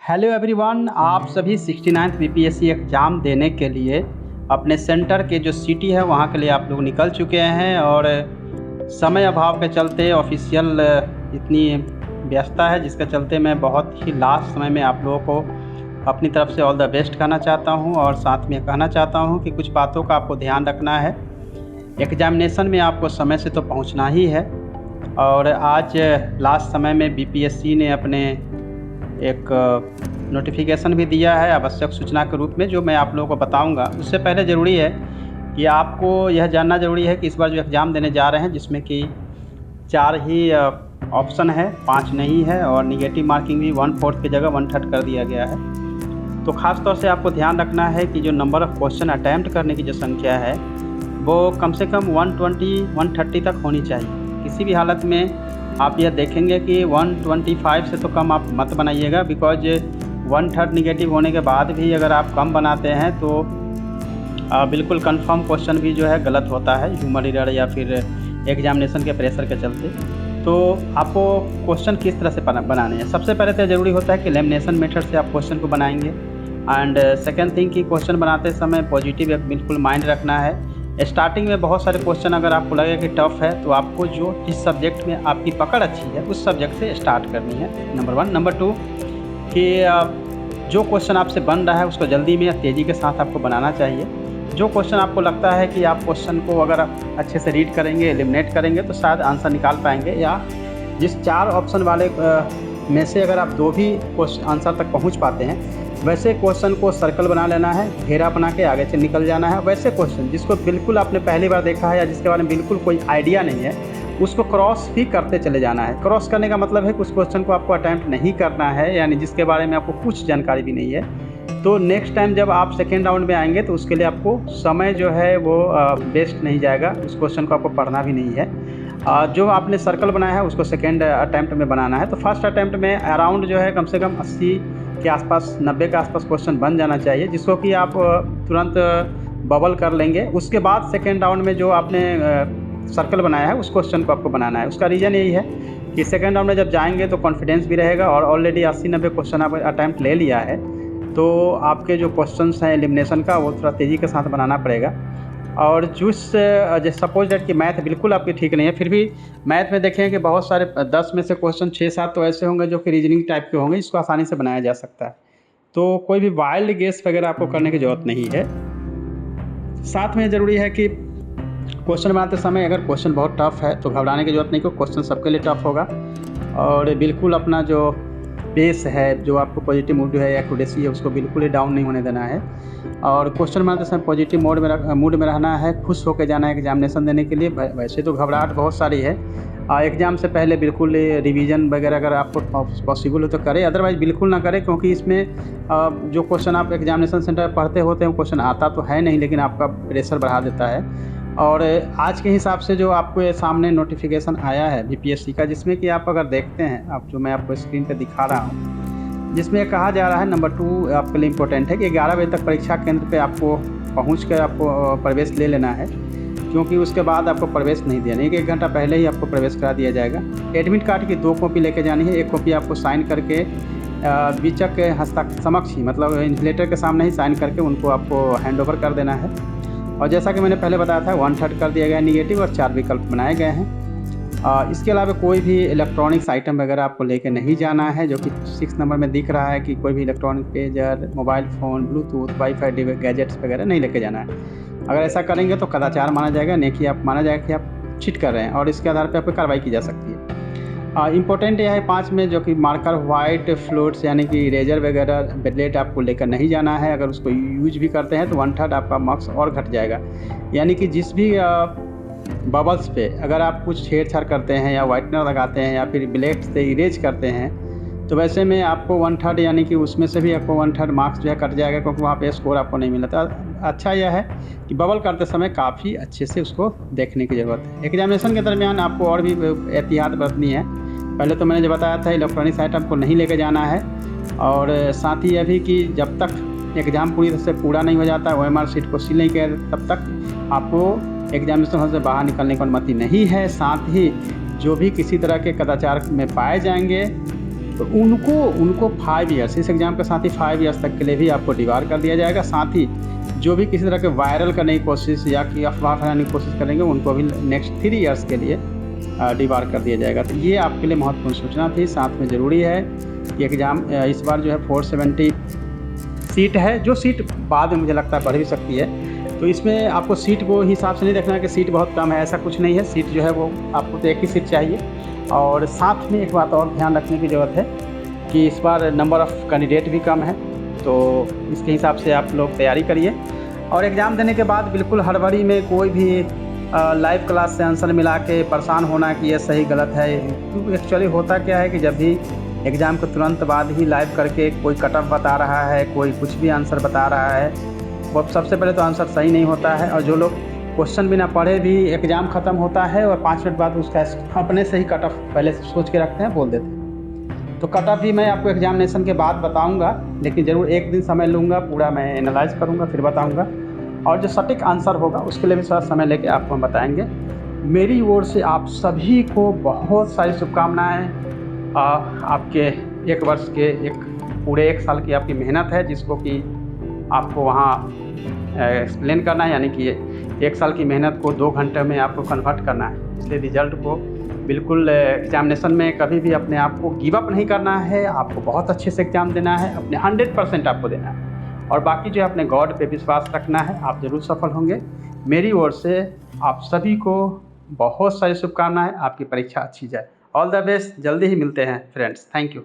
Hello everyone, आप सभी 69th BPSC exam देने के लिए अपने सेंटर के जो सिटी है वहाँ के लिए आप लोग निकल चुके हैं। और समय अभाव के चलते ऑफिशियल इतनी व्यस्तता है जिसके चलते मैं बहुत ही लास्ट समय में आप लोगों को अपनी तरफ से ऑल द बेस्ट कहना चाहता हूँ। और साथ में कहना चाहता हूँ कि कुछ बातों का आपको ध्यान रखना है। एग्जामिनेशन में आपको समय से तो पहुँचना ही है। और आज लास्ट समय में बीपीएससी ने अपने एक नोटिफिकेशन भी दिया है आवश्यक सूचना के रूप में, जो मैं आप लोगों को बताऊंगा। उससे पहले ज़रूरी है कि आपको यह जानना ज़रूरी है कि इस बार जो एग्ज़ाम देने जा रहे हैं जिसमें कि 4 ही ऑप्शन है, 5 नहीं है, और निगेटिव मार्किंग भी 1/4 की जगह 1/3 कर दिया गया है। तो ख़ास तौर से आपको ध्यान रखना है कि जो नंबर ऑफ़ क्वेश्चन अटैम्प्ट करने की जो संख्या है वो कम से कम 120-130 तक होनी चाहिए। किसी भी हालत में आप यह देखेंगे कि 125 से तो कम आप मत बनाइएगा, बिकॉज 1/3 निगेटिव होने के बाद भी अगर आप कम बनाते हैं तो बिल्कुल कंफर्म क्वेश्चन भी जो है गलत होता है, ह्यूमन एरर या फिर एग्जामिनेशन के प्रेशर के चलते। तो आपको क्वेश्चन किस तरह से बनाने हैं, सबसे पहले तो ज़रूरी होता है कि लेमिनेशन मेथड से आप क्वेश्चन को बनाएंगे। एंड सेकेंड थिंग कि क्वेश्चन बनाते समय पॉजिटिव एक बिल्कुल माइंड रखना है। स्टार्टिंग में बहुत सारे क्वेश्चन अगर आपको लगे कि टफ़ है तो आपको जो जिस सब्जेक्ट में आपकी पकड़ अच्छी है उस सब्जेक्ट से स्टार्ट करनी है, नंबर 1। नंबर 2 कि जो क्वेश्चन आपसे बन रहा है उसको जल्दी में या तेज़ी के साथ आपको बनाना चाहिए। जो क्वेश्चन आपको लगता है कि आप क्वेश्चन को अगर आप अच्छे से रीड करेंगे, एलिमिनेट करेंगे तो शायद आंसर निकाल पाएंगे, या जिस 4 ऑप्शन वाले में से अगर आप 2 भी क्वेश्चन आंसर तक पहुँच पाते हैं, वैसे क्वेश्चन को सर्कल बना लेना है, घेरा बना के आगे से निकल जाना है। वैसे क्वेश्चन जिसको बिल्कुल आपने पहली बार देखा है या जिसके बारे में बिल्कुल कोई आइडिया नहीं है उसको क्रॉस भी करते चले जाना है। क्रॉस करने का मतलब है कि उस क्वेश्चन को आपको अटैम्प्ट नहीं करना है, यानी जिसके बारे में आपको कुछ जानकारी भी नहीं है। तो नेक्स्ट टाइम जब आप सेकेंड राउंड में आएंगे तो उसके लिए आपको समय जो है वो वेस्ट नहीं जाएगा, उस क्वेश्चन को आपको पढ़ना भी नहीं है। जो आपने सर्कल बनाया है उसको सेकेंड अटैम्प्ट में बनाना है। तो फर्स्ट अटैम्प्ट में अराउंड जो है कम से कम 80 के आसपास, 90 के आसपास क्वेश्चन बन जाना चाहिए, जिसको कि आप तुरंत बबल कर लेंगे। उसके बाद सेकेंड राउंड में जो आपने सर्कल बनाया है उस क्वेश्चन को आपको बनाना है। उसका रीज़न यही है कि सेकेंड राउंड में जब जाएंगे तो कॉन्फिडेंस भी रहेगा, और ऑलरेडी 80-90 क्वेश्चन आप अटैम्प्ट ले लिया है तो आपके जो क्वेश्चंस हैं एलिमिनेशन का वो थोड़ा तेज़ी के साथ बनाना पड़ेगा। और जैसे सपोज डेट कि मैथ बिल्कुल आपकी ठीक नहीं है, फिर भी मैथ में देखें कि बहुत सारे 10 में से क्वेश्चन 6-7 तो ऐसे होंगे जो कि रीजनिंग टाइप के होंगे, इसको आसानी से बनाया जा सकता है। तो कोई भी वाइल्ड गेस वगैरह आपको करने की ज़रूरत नहीं है। साथ में ज़रूरी है कि क्वेश्चन बनाते समय अगर क्वेश्चन बहुत टफ है तो घबराने की ज़रूरत नहीं, क्योंकि क्वेश्चन सबके लिए टफ होगा। और बिल्कुल अपना जो पेस है, जो आपको पॉजिटिव मूड है, एक्यूरेसी है, उसको बिल्कुल ही डाउन नहीं होने देना है। और क्वेश्चन बनाते समय पॉजिटिव मूड में रहना है, खुश होकर जाना है एग्जामिनेशन देने के लिए। वैसे तो घबराहट बहुत सारी है, एग्ज़ाम से पहले बिल्कुल रिवीजन वगैरह अगर आपको पॉसिबल हो तो करें, अदरवाइज़ बिल्कुल ना करें, क्योंकि इसमें जो क्वेश्चन आप एग्जामिनेशन सेंटर में पढ़ते होते हैं वो क्वेश्चन आता तो है नहीं, लेकिन आपका प्रेशर बढ़ा देता है। और आज के हिसाब से जो आपको ये सामने नोटिफिकेशन आया है बीपीएससी का, जिसमें कि आप अगर देखते हैं, आप जो मैं आपको स्क्रीन पे दिखा रहा हूँ, जिसमें कहा जा रहा है नंबर 2 आपके लिए इम्पोर्टेंट है कि 11 बजे तक परीक्षा केंद्र पे आपको पहुँच कर आपको प्रवेश ले लेना है, क्योंकि उसके बाद आपको प्रवेश नहीं देना, 1 घंटा पहले ही आपको प्रवेश करा दिया जाएगा। एडमिट कार्ड की 2 कॉपी लेके जानी है, 1 कॉपी आपको साइन करके बीचक के समक्ष ही, मतलब इन्विजिलेटर के सामने ही साइन करके उनको आपको हैंड ओवर कर देना है। और जैसा कि मैंने पहले बताया था 1/3 कर दिया गया है निगेटिव, और 4 विकल्प बनाए गए हैं। इसके अलावा कोई भी इलेक्ट्रॉनिक्स आइटम वगैरह आपको लेके नहीं जाना है, जो कि 6 नंबर में दिख रहा है कि कोई भी electronic pager, mobile phone, Bluetooth, wifi gadgets वगैरह नहीं लेके जाना है। अगर ऐसा करेंगे तो कदाचार माना जाएगा, नहीं कि आप माना जाएगा कि आप चीट कर रहे हैं, और इसके आधार पर आपको कार्रवाई की जा सकती है। इम्पोर्टेंट यह है 5 में, जो कि मार्कर वाइट फ्लोट्स यानी कि इरेजर वगैरह ब्लेड आपको लेकर नहीं जाना है। अगर उसको यूज भी करते हैं तो 1/3 आपका मार्क्स और घट जाएगा। यानी कि जिस भी बबल्स पे अगर आप कुछ छेड़छाड़ करते हैं या वाइटनर लगाते हैं या फिर ब्लेड से इरेज करते हैं तो वैसे में आपको 1/3 यानी कि उसमें से भी आपको 1/3 मार्क्स जो है कट जाएगा, क्योंकि वहाँ पे स्कोर आपको नहीं मिला। तो अच्छा यह है कि बबल करते समय काफ़ी अच्छे से उसको देखने की ज़रूरत है। एग्जामिनेशन के दरमियान आपको और भी एहतियात बरतनी है। पहले तो मैंने जो बताया था इलेक्ट्रॉनिक्स आइटम को नहीं लेके जाना है, और साथ ही यह भी कि जब तक एग्ज़ाम पूरी तरह से पूरा नहीं हो जाता, OMR शीट को सील नहीं किया तब तक आपको एग्जामिनेशन हॉल से बाहर निकलने की अनुमति नहीं है। साथ ही जो भी किसी तरह के कदाचार में पाए जाएंगे तो उनको 5 ईयर्स, इस एग्ज़ाम के साथ ही 5 ईयर्स तक के लिए भी आपको डिबार कर दिया जाएगा। साथ ही जो भी किसी तरह के वायरल करने की कोशिश या कि अफवाह फैलाने की कोशिश करेंगे उनको भी नेक्स्ट 3 ईयर्स के लिए डिबार कर दिया जाएगा। तो ये आपके लिए महत्वपूर्ण सूचना थी। साथ में ज़रूरी है कि एग्ज़ाम इस बार जो है 470 सीट है, जो सीट बाद में मुझे लगता है बढ़ भी सकती है। तो इसमें आपको सीट को हिसाब से नहीं देखना है कि सीट बहुत कम है, ऐसा कुछ नहीं है। सीट जो है वो आपको तो एक ही सीट चाहिए। और साथ में एक बात और ध्यान रखने की ज़रूरत है कि इस बार नंबर ऑफ़ कैंडिडेट भी कम है, तो इसके हिसाब से आप लोग तैयारी करिए। और एग्ज़ाम देने के बाद बिल्कुल हड़बड़ी में कोई भी लाइव क्लास से आंसर मिला के परेशान होना कि ये सही गलत है। क्योंकि एक्चुअली होता क्या है कि जब भी एग्ज़ाम के तुरंत बाद ही लाइव करके कोई कट ऑफ बता रहा है, कोई कुछ भी आंसर बता रहा है, वो सबसे पहले तो आंसर सही नहीं होता है। और जो लोग क्वेश्चन बिना पढ़े भी एग्ज़ाम ख़त्म होता है और 5 मिनट बाद उसका अपने से ही कट ऑफ पहले से सोच के रखते हैं, बोल देते हैं। तो कट ऑफ भी मैं आपको एग्जामिनेशन के बाद बताऊंगा, लेकिन ज़रूर एक दिन समय लूँगा, पूरा मैं एनालाइज करूँगा, फिर बताऊँगा। और जो सटीक आंसर होगा उसके लिए भी थोड़ा समय लेके आपको हम बताएँगे। मेरी ओर से आप सभी को बहुत सारी शुभकामनाएँ। आपके 1 वर्ष के पूरे 1 साल की आपकी मेहनत है, जिसको कि आपको वहाँ एक्सप्लेन करना है, यानी कि 1 साल की मेहनत को 2 घंटे में आपको कन्वर्ट करना है। इसलिए रिज़ल्ट को बिल्कुल एग्ज़ामिनेशन में कभी भी अपने आप को गिव अप नहीं करना है। आपको बहुत अच्छे से एग्ज़ाम देना है, अपने 100% आपको देना है। और बाकी जो है अपने गॉड पे विश्वास रखना है, आप ज़रूर सफल होंगे। मेरी ओर से आप सभी को बहुत सारी शुभकामनाएँ। आपकी परीक्षा अच्छी जाए। All the best. जल्दी ही मिलते हैं फ्रेंड्स। Thank you.